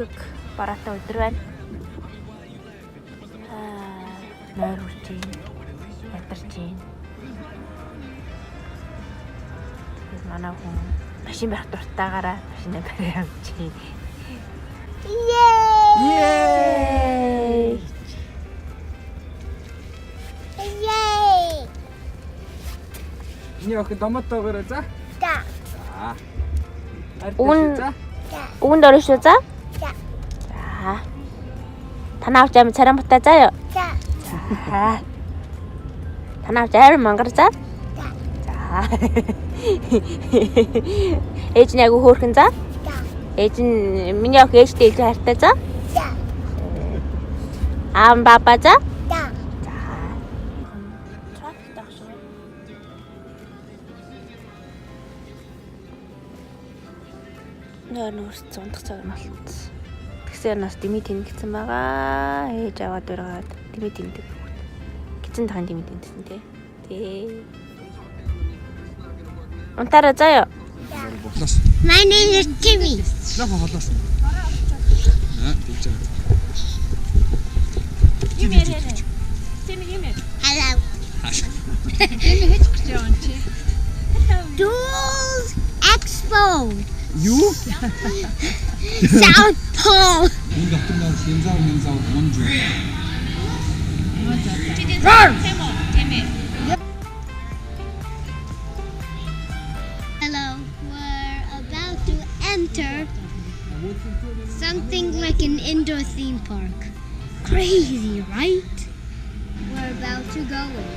өөхөг бараатай өдөр байна. Нойр үрж байна. Ядарч байна. Тэгээс манай хүн машин барих дуртайгаараа машинаа барих явж байна. Yay! Ini aku tomat tau gara za? За. Уганд орно шүү за? За. За. Танаа авч амин царам бутаа заа ёо. За. За. Танаа авч амин мангар за? За. За. Ээж нь яг хөөрхөн за? За. Ээж нь миний ох ээжтэй илүү хайртай за? За. Аав баба за? За. За. Нөрс зундах цаг нь болчихсон. Тэгсээр нас дими тэнэгцэн байгаа. Ээж аваад өрөөд дими тэндэг. Гизэн тахын дими тэндэсэн тий. Тий. Унтараа заяа. My name is Timmy. Лафа холоос. Тийч. Hello. Duels Expo. Юу? South Pole. Энэ дотор нэг хэмзаа монж. Hello. We're about to enter something like an indoor theme park. Crazy, right? We're about to go in.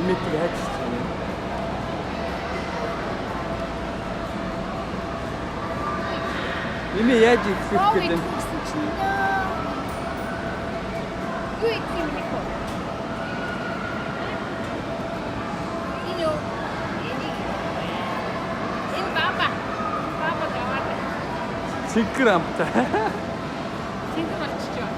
имэтиг хайчиж байна. Имэ яаж ихсэх гэдэг юм? Юу их юм бэ? Энэ баба гаваад. Цэгэр амтаа. Цэгэр болчихжээ.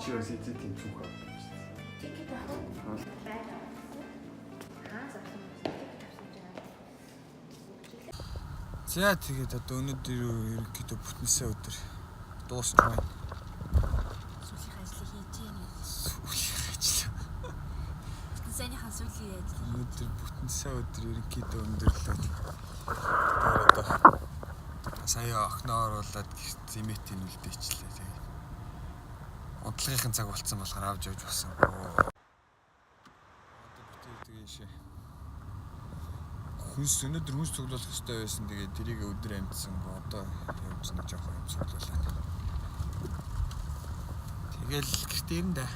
Чи өсөж тийм цүнх аа. Тикет авах. Байгаа. Зарсан. За тэгээд одоо өнөөдөр ерөнхийдөө бүтэнсээ өдөр дуусч байна. Сүүлийн ажлыг хийж яана. Сүүлийн ажил. Бүтэнсээний сүүлийн ажил. Өнөөдөр бүтэнсээ өдөр ерөнхийдөө өндөрлөө. Тэгээд одоо сая охиноо оруулаад зэмэтийн үлдээчлээ. Тэгээд унтлагын цаг болцсон болохоор авч явж басан. Одоо бүтээ тэгээшээ. Өнөөдөр хүнс цуглуулах хэрэгтэй байсан. Тэгээд тэрийг өдөр амжсан. Одоо явж нэг жоохон юм цуглуулаад. Тэгэл гэртээ ирэн дээ.